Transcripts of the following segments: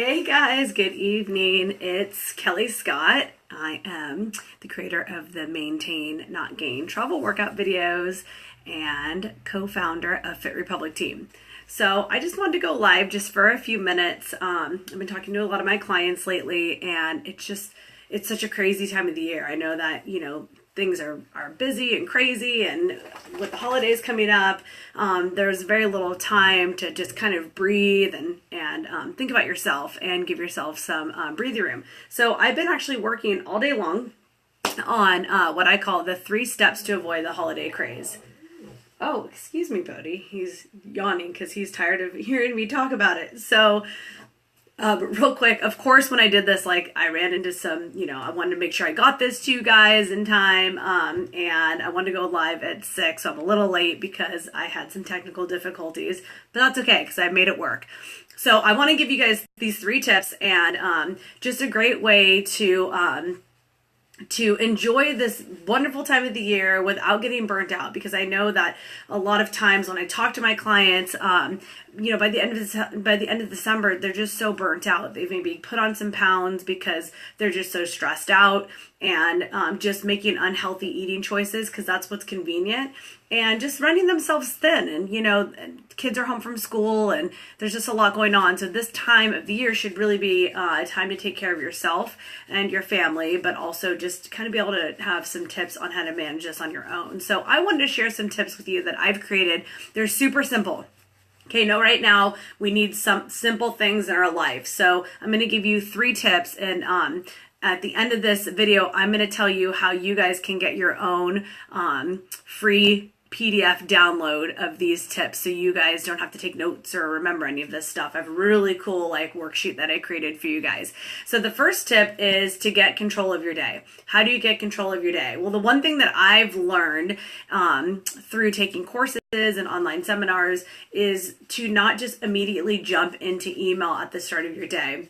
Hey guys, good evening. It's Kelly Scott. I am the creator of the Maintain Not Gain travel workout videos and co-founder of Fit Republic Team. So I just wanted to go live just for a few minutes. I've been talking to a lot of my clients lately, and it's such a crazy time of the year. I know that, things are busy and crazy, and with the holidays coming up, there's very little time to just kind of breathe and think about yourself and give yourself some breathing room. So I've been actually working all day long on what I call the 3 steps to avoid the holiday craze. Oh, excuse me, Bodie. He's yawning because he's tired of hearing me talk about it. So but real quick, of course, when I did this, I ran into some, I wanted to make sure I got this to you guys in time, and I wanted to go live at 6, so I'm a little late because I had some technical difficulties, but that's okay because I made it work. So I want to give you guys these 3 tips, and just a great way to enjoy this wonderful time of the year without getting burnt out, because I know that a lot of times when I talk to my clients, by the end of December, they're just so burnt out. They've maybe put on some pounds because they're just so stressed out, and just making unhealthy eating choices because that's what's convenient, and just running themselves thin. And kids are home from school, and there's just a lot going on. So this time of the year should really be a time to take care of yourself and your family, but also just kind of be able to have some tips on how to manage this on your own. So I wanted to share some tips with you that I've created. They're super simple. Okay, right now we need some simple things in our life. So I'm going to give you 3 tips, and at the end of this video, I'm going to tell you how you guys can get your own free PDF download of these tips, so you guys don't have to take notes or remember any of this stuff. I have a really cool worksheet that I created for you guys. So the first tip is to get control of your day. How do you get control of your day? Well, the one thing that I've learned through taking courses and online seminars is to not just immediately jump into email at the start of your day.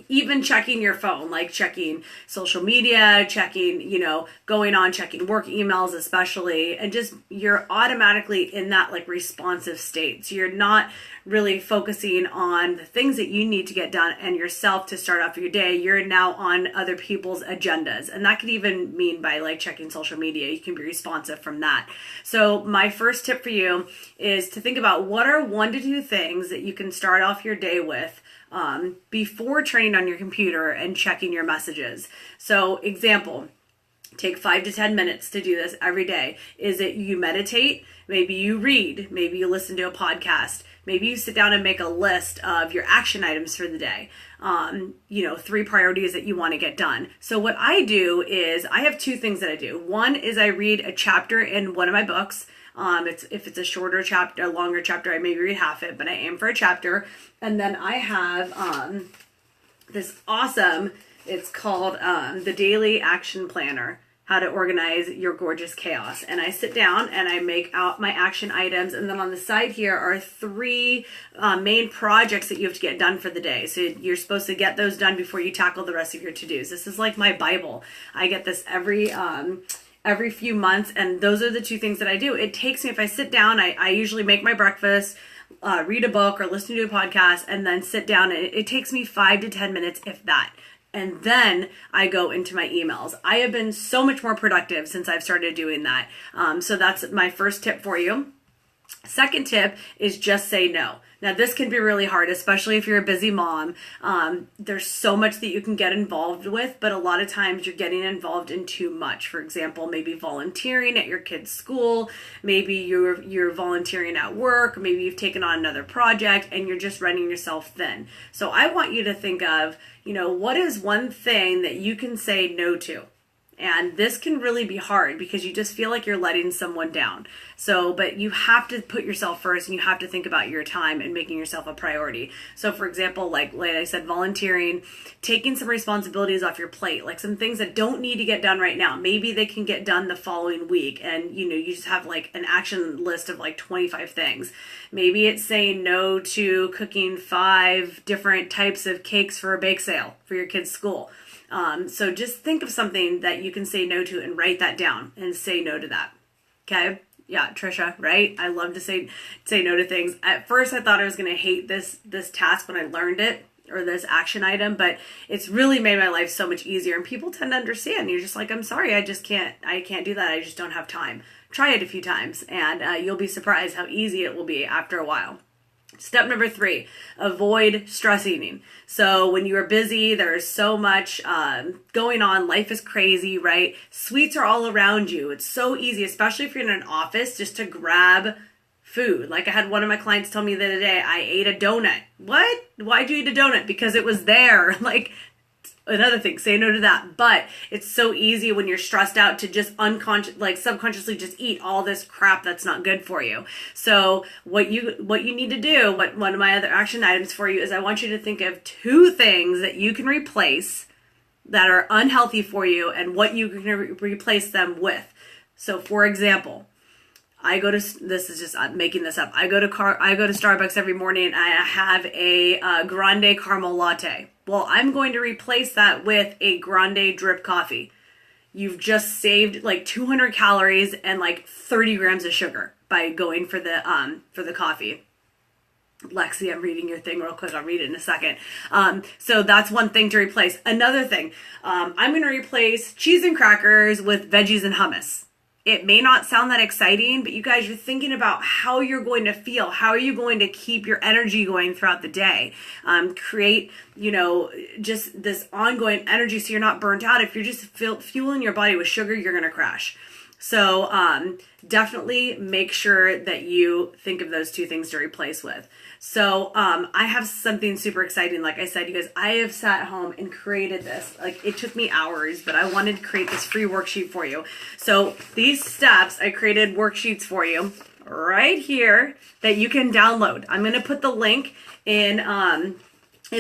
Even checking your phone, like checking social media, checking work emails especially, and just you're automatically in that responsive state. So you're not really focusing on the things that you need to get done and yourself to start off your day. You're now on other people's agendas. And that could even mean by checking social media. You can be responsive from that. So my first tip for you is to think about what are 1 to 2 things that you can start off your day with before turning on your computer and checking your messages. So example, take 5 to 10 minutes to do this every day. Is it you meditate? Maybe you read. Maybe you listen to a podcast. Maybe you sit down and make a list of your action items for the day. 3 priorities that you want to get done. So what I do is I have 2 things that I do. One is I read a chapter in one of my books. If it's a shorter chapter, a longer chapter, I maybe read half it, but I aim for a chapter. And then I have this awesome, it's called the Daily Action Planner, How to Organize Your Gorgeous Chaos. And I sit down and I make out my action items. And then on the side here are 3 main projects that you have to get done for the day. So you're supposed to get those done before you tackle the rest of your to-dos. This is like my Bible. I get this every few months, and those are the 2 things that I do. It takes me, if I sit down, I usually make my breakfast, read a book or listen to a podcast, and then sit down. And it takes me 5 to 10 minutes, if that. And then I go into my emails. I have been so much more productive since I've started doing that. So that's my first tip for you. Second tip is just say no. Now, this can be really hard, especially if you're a busy mom. There's so much that you can get involved with, but a lot of times you're getting involved in too much. For example, maybe volunteering at your kid's school, maybe you're volunteering at work, maybe you've taken on another project and you're just running yourself thin. So I want you to think of, what is one thing that you can say no to? And this can really be hard because you just feel like you're letting someone down. But you have to put yourself first, and you have to think about your time and making yourself a priority. So for example, like I said, volunteering, taking some responsibilities off your plate, like some things that don't need to get done right now. Maybe they can get done the following week, and you just have an action list of 25 things. Maybe it's saying no to cooking 5 different types of cakes for a bake sale for your kid's school. So just think of something that you can say no to and write that down and say no to that. Okay. Yeah, Trisha, right? I love to say no to things. At first, I thought I was going to hate this task when I learned it or this action item, but it's really made my life so much easier. And people tend to understand. You're just like, I'm sorry, I can't do that. I just don't have time. Try it a few times, and you'll be surprised how easy it will be after a while. Step number 3, avoid stress eating. So when you are busy, there's so much going on. Life is crazy, right? Sweets are all around you. It's so easy, especially if you're in an office, just to grab food. Like I had one of my clients tell me the other day, I ate a donut. What? Why'd you eat a donut? Because it was there. Like, another thing, say no to that. But it's so easy when you're stressed out to just subconsciously just eat all this crap that's not good for you. So what you need to do, one of my other action items for you is I want you to think of 2 things that you can replace that are unhealthy for you and what you can replace them with. So for example, this is just, I'm making this up. I go to Starbucks every morning and I have a grande caramel latte. Well, I'm going to replace that with a grande drip coffee. You've just saved like 200 calories and like 30 grams of sugar by going for the coffee. Lexi, I'm reading your thing real quick. I'll read it in a second. So that's one thing to replace. Another thing, I'm going to replace cheese and crackers with veggies and hummus. It may not sound that exciting, but you guys, you're thinking about how you're going to feel. How are you going to keep your energy going throughout the day? Create, just this ongoing energy so you're not burnt out. If you're just fueling your body with sugar, you're going to crash. So definitely make sure that you think of those 2 things to replace with. So I have something super exciting. Like I said, you guys, I have sat home and created this. Like, it took me hours, but I wanted to create this free worksheet for you. So these steps, I created worksheets for you right here that you can download. I'm going to put the link in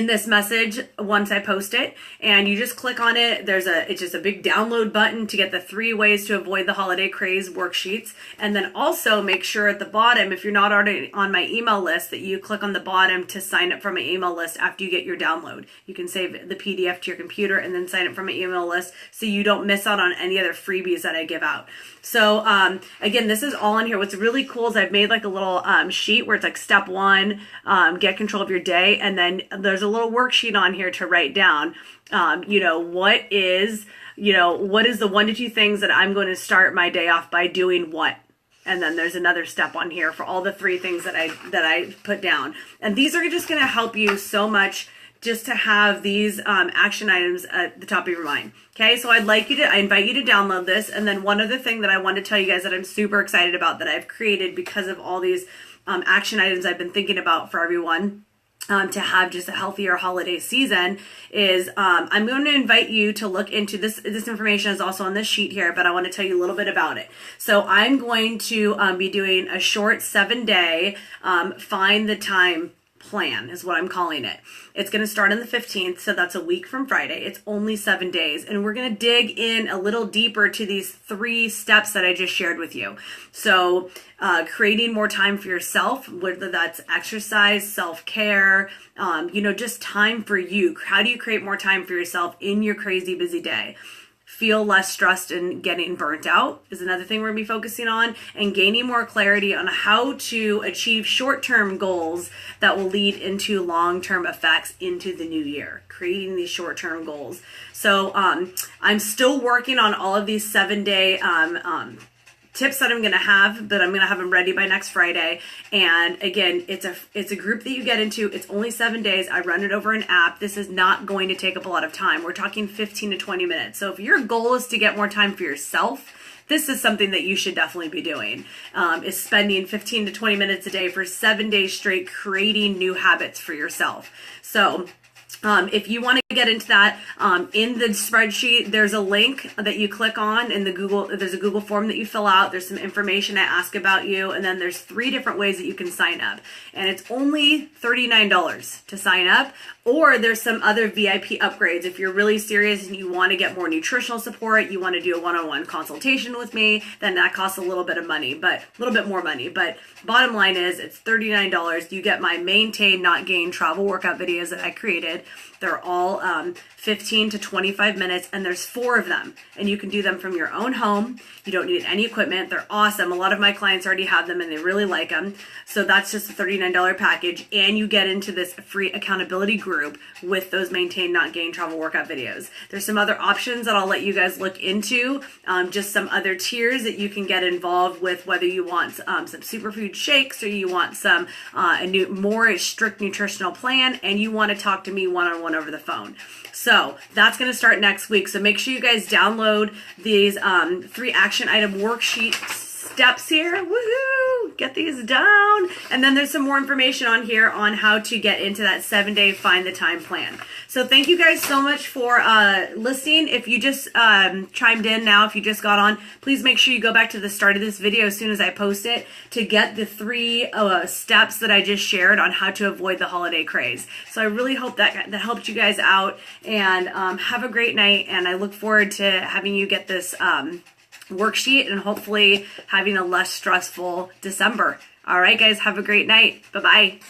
this message once I post it, and you just click on it. It's just a big download button to get the 3 ways to avoid the holiday craze worksheets. And then also make sure at the bottom, if you're not already on my email list, that you click on the bottom to sign up for my email list after you get your download. You can save the PDF to your computer and then sign up for my email list so you don't miss out on any other freebies that I give out. So again, this is all in here. What's really cool is I've made like a little sheet where it's like step 1, get control of your day, and then there's a little worksheet on here to write down, what is the 1 to 2 things that I'm going to start my day off by doing what? And then there's another step on here for all the 3 things that I put down. And these are just going to help you so much just to have these action items at the top of your mind. Okay, so I invite you to download this. And then one other thing that I want to tell you guys that I'm super excited about that I've created because of all these action items I've been thinking about for everyone to have just a healthier holiday season is I'm going to invite you to look into this. This information is also on this sheet here, but I want to tell you a little bit about it. So I'm going to be doing a short 7-day find the time plan is what I'm calling it. It's going to start on the 15th, so that's a week from Friday. It's only 7 days, and we're going to dig in a little deeper to these 3 steps that I just shared with you. So creating more time for yourself, whether that's exercise, self-care, just time for you. How do you create more time for yourself in your crazy busy day? Feel less stressed and getting burnt out is another thing we're going to be focusing on, and gaining more clarity on how to achieve short-term goals that will lead into long-term effects into the new year, creating these short-term goals. So I'm still working on all of these 7-day tips that I'm going to have, but I'm going to have them ready by next Friday. And again, it's a group that you get into. It's only 7 days. I run it over an app. This is not going to take up a lot of time. We're talking 15 to 20 minutes. So if your goal is to get more time for yourself, this is something that you should definitely be doing, is spending 15 to 20 minutes a day for 7 days straight, creating new habits for yourself. So if you want to get into that, in the spreadsheet, there's a link that you click on in there's a Google form that you fill out. There's some information I ask about you, and then there's 3 different ways that you can sign up. And it's only $39 to sign up, or there's some other VIP upgrades. If you're really serious and you want to get more nutritional support, you want to do a one-on-one consultation with me, then that costs a little bit of money, but a little bit more money. But bottom line is it's $39. You get my maintain, not gain travel workout videos that I created. included. They're all 15 to 25 minutes, and there's 4 of them, and you can do them from your own home. You don't need any equipment. They're awesome. A lot of my clients already have them, and they really like them. So that's just a $39 package, and you get into this free accountability group with those Maintain Not Gain travel workout videos. There's some other options that I'll let you guys look into, just some other tiers that you can get involved with, whether you want some superfood shakes or you want some a new more strict nutritional plan, and you want to talk to me one-on-one over the phone. So that's going to start next week. So make sure you guys download these 3 action item worksheet steps here. Woohoo! Get these down. And then there's some more information on here on how to get into that 7-day Find the Time plan. So thank you guys so much for listening. If you just chimed in now, if you just got on, please make sure you go back to the start of this video as soon as I post it to get the 3 steps that I just shared on how to avoid the holiday craze. So I really hope that helped you guys out, and have a great night, and I look forward to having you get this worksheet and hopefully having a less stressful December. All right, guys, have a great night. Bye-bye.